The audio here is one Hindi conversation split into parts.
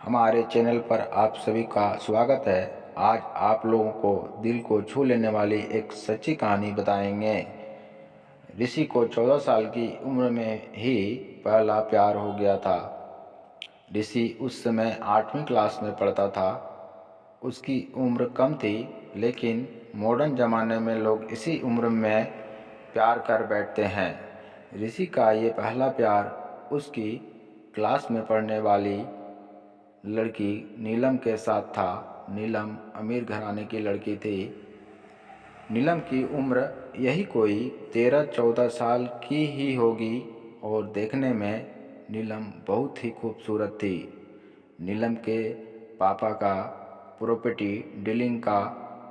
हमारे चैनल पर आप सभी का स्वागत है। आज आप लोगों को दिल को छू लेने वाली एक सच्ची कहानी बताएंगे। ऋषि को 14 साल की उम्र में ही पहला प्यार हो गया था। ऋषि उस समय 8वीं क्लास में पढ़ता था। उसकी उम्र कम थी, लेकिन मॉडर्न ज़माने में लोग इसी उम्र में प्यार कर बैठते हैं। ऋषि का ये पहला प्यार उसकी क्लास में पढ़ने वाली लड़की नीलम के साथ था। नीलम अमीर घराने की लड़की थी। नीलम की उम्र यही कोई 13-14 साल की ही होगी और देखने में नीलम बहुत ही खूबसूरत थी। नीलम के पापा का प्रॉपर्टी डीलिंग का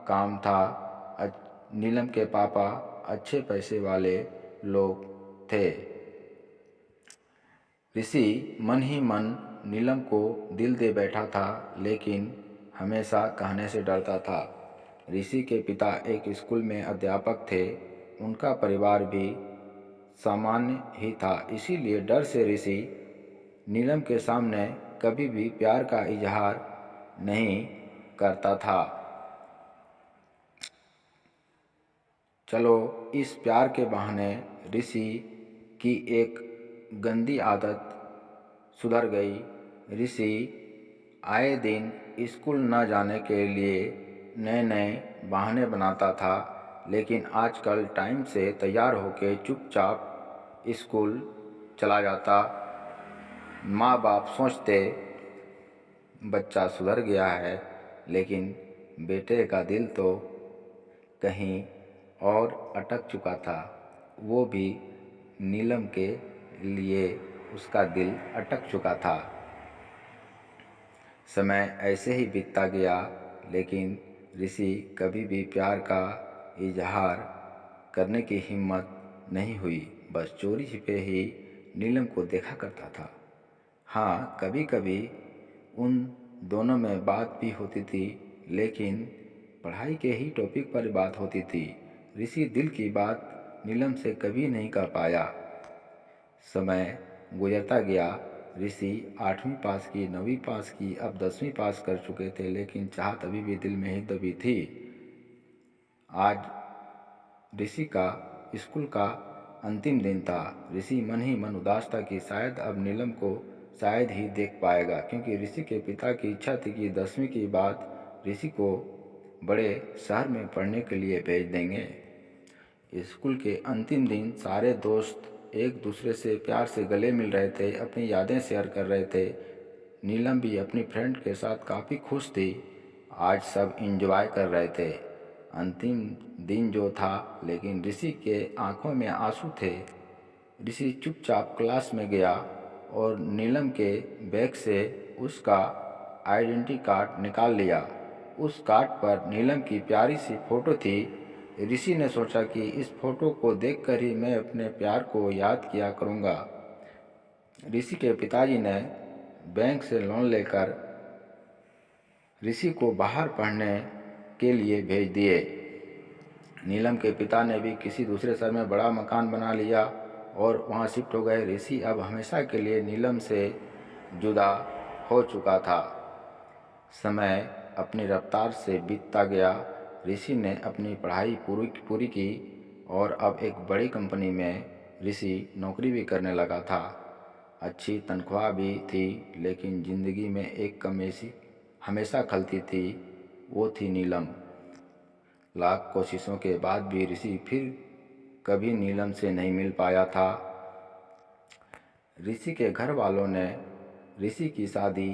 काम था। नीलम के पापा अच्छे पैसे वाले लोग थे। ऋषि मन ही मन नीलम को दिल दे बैठा था, लेकिन हमेशा कहने से डरता था। ऋषि के पिता एक स्कूल में अध्यापक थे। उनका परिवार भी सामान्य ही था, इसीलिए डर से ऋषि नीलम के सामने कभी भी प्यार का इजहार नहीं करता था। चलो, इस प्यार के बहाने ऋषि की एक गंदी आदत सुधर गई। ऋषि आए दिन स्कूल न जाने के लिए नए नए बहाने बनाता था, लेकिन आजकल टाइम से तैयार होकर चुपचाप स्कूल चला जाता। माँ बाप सोचते बच्चा सुधर गया है, लेकिन बेटे का दिल तो कहीं और अटक चुका था। वो भी नीलम के लिए उसका दिल अटक चुका था। समय ऐसे ही बीतता गया, लेकिन ऋषि कभी भी प्यार का इजहार करने की हिम्मत नहीं हुई। बस चोरी छिपे ही नीलम को देखा करता था। हाँ, कभी कभी उन दोनों में बात भी होती थी, लेकिन पढ़ाई के ही टॉपिक पर बात होती थी। ऋषि दिल की बात नीलम से कभी नहीं कर पाया। समय गुजरता गया। ऋषि 8वीं पास की, 9वीं पास की, अब 10वीं पास कर चुके थे, लेकिन चाहत अभी भी दिल में ही दबी थी। आज ऋषि का स्कूल का अंतिम दिन था। ऋषि मन ही मन उदास था कि शायद अब नीलम को शायद ही देख पाएगा, क्योंकि ऋषि के पिता की इच्छा थी कि 10वीं के बाद ऋषि को बड़े शहर में पढ़ने के लिए भेज देंगे। स्कूल के अंतिम दिन सारे दोस्त एक दूसरे से प्यार से गले मिल रहे थे, अपनी यादें शेयर कर रहे थे। नीलम भी अपनी फ्रेंड के साथ काफ़ी खुश थी। आज सब एंजॉय कर रहे थे। अंतिम दिन जो था, लेकिन ऋषि के आंखों में आंसू थे। ऋषि चुपचाप क्लास में गया और नीलम के बैग से उसका आइडेंटिटी कार्ड निकाल लिया। उस कार्ड पर नीलम की प्यारी सी फ़ोटो थी। ऋषि ने सोचा कि इस फोटो को देखकर ही मैं अपने प्यार को याद किया करूँगा। ऋषि के पिताजी ने बैंक से लोन लेकर ऋषि को बाहर पढ़ने के लिए भेज दिए। नीलम के पिता ने भी किसी दूसरे शहर में बड़ा मकान बना लिया और वहाँ शिफ्ट हो गए। ऋषि अब हमेशा के लिए नीलम से जुदा हो चुका था। समय अपनी रफ्तार से बीतता गया। ऋषि ने अपनी पढ़ाई पूरी की और अब एक बड़ी कंपनी में ऋषि नौकरी भी करने लगा था। अच्छी तनख्वाह भी थी, लेकिन ज़िंदगी में एक कमी हमेशा खलती थी, वो थी नीलम। लाख कोशिशों के बाद भी ऋषि फिर कभी नीलम से नहीं मिल पाया था। ऋषि के घर वालों ने ऋषि की शादी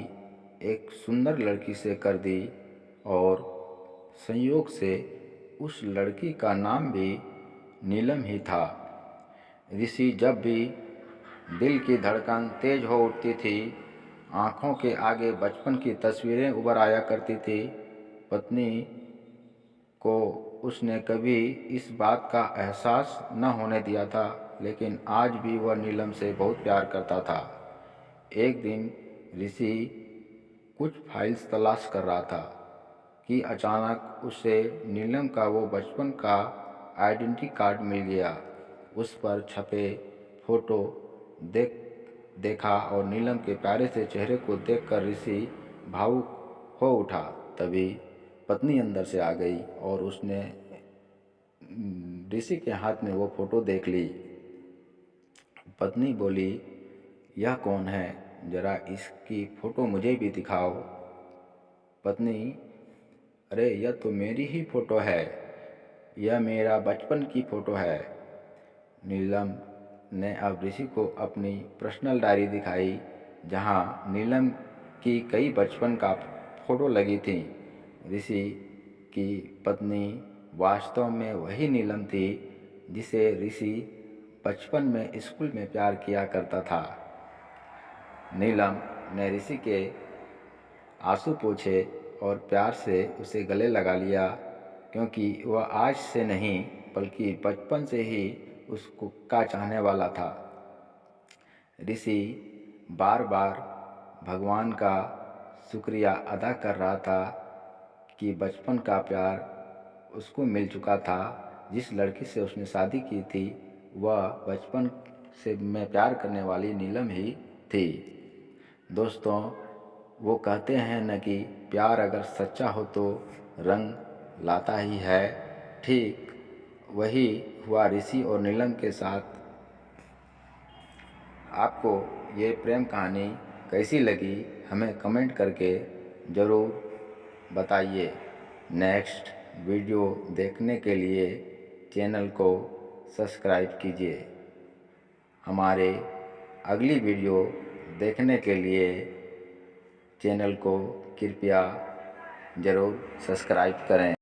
एक सुंदर लड़की से कर दी और संयोग से उस लड़की का नाम भी नीलम ही था। ऋषि जब भी दिल की धड़कन तेज हो उठती थी, आँखों के आगे बचपन की तस्वीरें उभर आया करती थी। पत्नी को उसने कभी इस बात का एहसास न होने दिया था, लेकिन आज भी वह नीलम से बहुत प्यार करता था। एक दिन ऋषि कुछ फाइल्स तलाश कर रहा था कि अचानक उसे नीलम का वो बचपन का आइडेंटिटी कार्ड मिल गया। उस पर छपे फोटो देखा और नीलम के प्यारे से चेहरे को देखकर ऋषि भावुक हो उठा। तभी पत्नी अंदर से आ गई और उसने ऋषि के हाथ में वो फ़ोटो देख ली। पत्नी बोली, यह कौन है? जरा इसकी फ़ोटो मुझे भी दिखाओ। पत्नी, अरे यह तो मेरी ही फ़ोटो है, यह मेरा बचपन की फ़ोटो है। नीलम ने अब ऋषि को अपनी पर्सनल डायरी दिखाई, जहाँ नीलम की कई बचपन का फ़ोटो लगी थी। ऋषि की पत्नी वास्तव में वही नीलम थी जिसे ऋषि बचपन में स्कूल में प्यार किया करता था। नीलम ने ऋषि के आंसू पोंछे और प्यार से उसे गले लगा लिया, क्योंकि वह आज से नहीं बल्कि बचपन से ही उसको का चाहने वाला था। ऋषि बार बार भगवान का शुक्रिया अदा कर रहा था कि बचपन का प्यार उसको मिल चुका था। जिस लड़की से उसने शादी की थी वह बचपन से में प्यार करने वाली नीलम ही थी। दोस्तों, वो कहते हैं न कि प्यार अगर सच्चा हो तो रंग लाता ही है। ठीक वही हुआ ऋषि और नीलम के साथ। आपको ये प्रेम कहानी कैसी लगी हमें कमेंट करके ज़रूर बताइए। नेक्स्ट वीडियो देखने के लिए चैनल को सब्सक्राइब कीजिए। हमारे अगली वीडियो देखने के लिए चैनल को कृपया ज़रूर सब्सक्राइब करें।